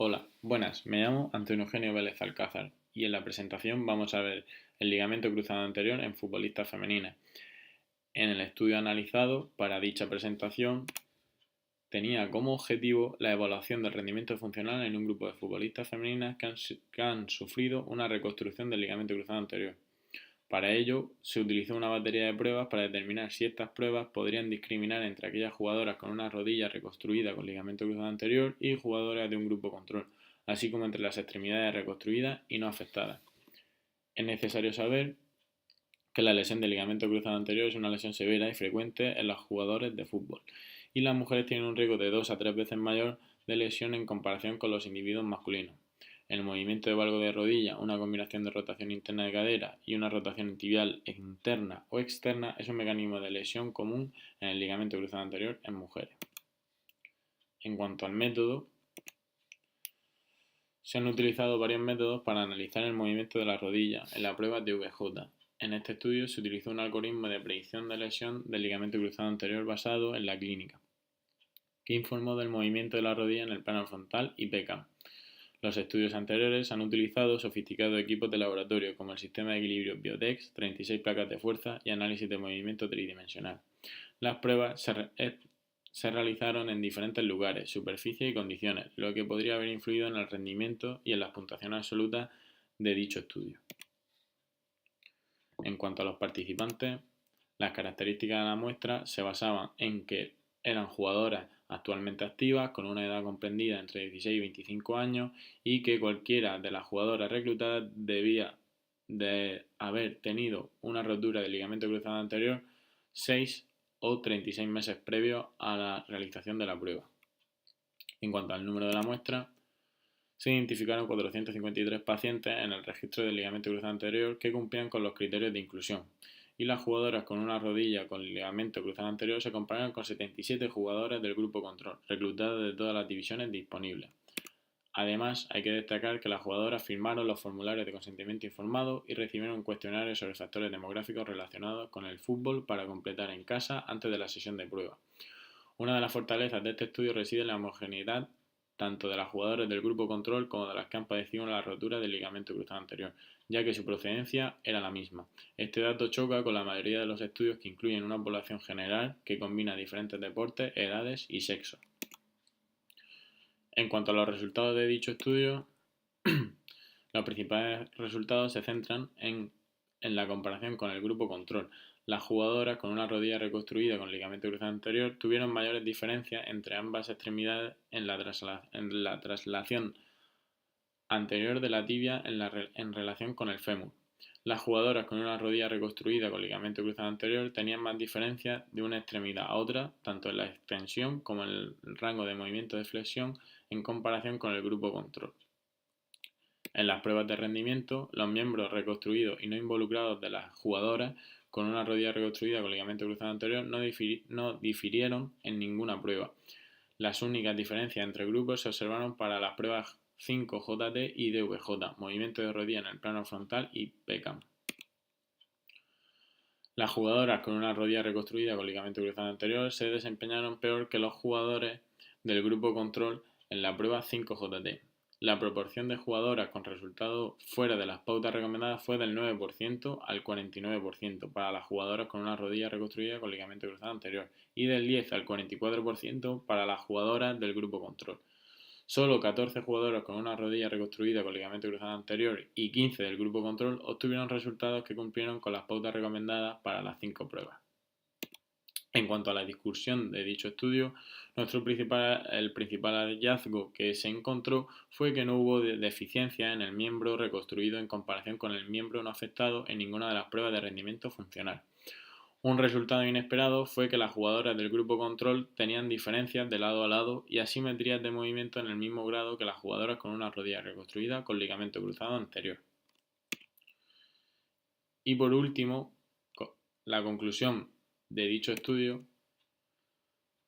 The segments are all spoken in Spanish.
Hola, buenas, me llamo Antonio Eugenio Vélez Alcázar y en la presentación vamos a ver el ligamento cruzado anterior en futbolistas femeninas. En el estudio analizado para dicha presentación tenía como objetivo la evaluación del rendimiento funcional en un grupo de futbolistas femeninas que han sufrido una reconstrucción del ligamento cruzado anterior. Para ello, se utilizó una batería de pruebas para determinar si estas pruebas podrían discriminar entre aquellas jugadoras con una rodilla reconstruida con ligamento cruzado anterior y jugadoras de un grupo control, así como entre las extremidades reconstruidas y no afectadas. Es necesario saber que la lesión del ligamento cruzado anterior es una lesión severa y frecuente en los jugadores de fútbol, y las mujeres tienen un riesgo de 2 a 3 veces mayor de lesión en comparación con los individuos masculinos. El movimiento de valgo de rodilla, una combinación de rotación interna de cadera y una rotación tibial interna o externa, es un mecanismo de lesión común en el ligamento cruzado anterior en mujeres. En cuanto al método, se han utilizado varios métodos para analizar el movimiento de la rodilla en la prueba de VJ. En este estudio se utilizó un algoritmo de predicción de lesión del ligamento cruzado anterior basado en la clínica, que informó del movimiento de la rodilla en el plano frontal y PECAM. Los estudios anteriores han utilizado sofisticados equipos de laboratorio como el sistema de equilibrio Biodex, 36 placas de fuerza y análisis de movimiento tridimensional. Las pruebas se realizaron en diferentes lugares, superficies y condiciones, lo que podría haber influido en el rendimiento y en las puntuaciones absolutas de dicho estudio. En cuanto a los participantes, las características de la muestra se basaban en que eran jugadoras actualmente activas con una edad comprendida entre 16 y 25 años y que cualquiera de las jugadoras reclutadas debía de haber tenido una rotura del ligamento cruzado anterior 6 o 36 meses previos a la realización de la prueba. En cuanto al número de la muestra, se identificaron 453 pacientes en el registro del ligamento cruzado anterior que cumplían con los criterios de inclusión, y las jugadoras con una rodilla con ligamento cruzado anterior se compararon con 77 jugadores del grupo control, reclutados de todas las divisiones disponibles. Además, hay que destacar que las jugadoras firmaron los formularios de consentimiento informado y recibieron un cuestionario sobre factores demográficos relacionados con el fútbol para completar en casa antes de la sesión de prueba. Una de las fortalezas de este estudio reside en la homogeneidad tanto de las jugadoras del grupo control como de las que han padecido la rotura del ligamento cruzado anterior, ya que su procedencia era la misma. Este dato choca con la mayoría de los estudios que incluyen una población general que combina diferentes deportes, edades y sexos. En cuanto a los resultados de dicho estudio, los principales resultados se centran en la comparación con el grupo control. Las jugadoras con una rodilla reconstruida con ligamento cruzado anterior tuvieron mayores diferencias entre ambas extremidades en la traslación anterior de la tibia en relación con el fémur. Las jugadoras con una rodilla reconstruida con ligamento cruzado anterior tenían más diferencias de una extremidad a otra, tanto en la extensión como en el rango de movimiento de flexión en comparación con el grupo control. En las pruebas de rendimiento, los miembros reconstruidos y no involucrados de las jugadoras con una rodilla reconstruida con ligamento cruzado anterior no difirieron en ninguna prueba. Las únicas diferencias entre grupos se observaron para las pruebas 5JT y DVJ, movimiento de rodilla en el plano frontal y PECAM. Las jugadoras con una rodilla reconstruida con ligamento cruzado anterior se desempeñaron peor que los jugadores del grupo control en la prueba 5JT. La proporción de jugadoras con resultados fuera de las pautas recomendadas fue del 9% al 49% para las jugadoras con una rodilla reconstruida con ligamento cruzado anterior y del 10 al 44% para las jugadoras del grupo control. Solo 14 jugadoras con una rodilla reconstruida con ligamento cruzado anterior y 15 del grupo control obtuvieron resultados que cumplieron con las pautas recomendadas para las 5 pruebas. En cuanto a la discusión de dicho estudio, el principal hallazgo que se encontró fue que no hubo deficiencia en el miembro reconstruido en comparación con el miembro no afectado en ninguna de las pruebas de rendimiento funcional. Un resultado inesperado fue que las jugadoras del grupo control tenían diferencias de lado a lado y asimetrías de movimiento en el mismo grado que las jugadoras con una rodilla reconstruida con ligamento cruzado anterior. Y por último, la conclusión de dicho estudio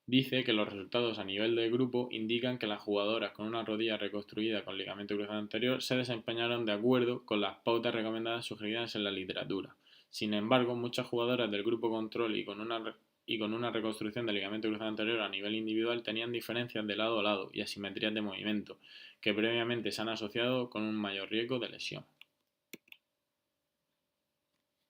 dice que los resultados a nivel de grupo indican que las jugadoras con una rodilla reconstruida con ligamento cruzado anterior se desempeñaron de acuerdo con las pautas recomendadas sugeridas en la literatura. Sin embargo, muchas jugadoras del grupo control y con una y con una reconstrucción del ligamento cruzado anterior a nivel individual tenían diferencias de lado a lado y asimetrías de movimiento, que previamente se han asociado con un mayor riesgo de lesión.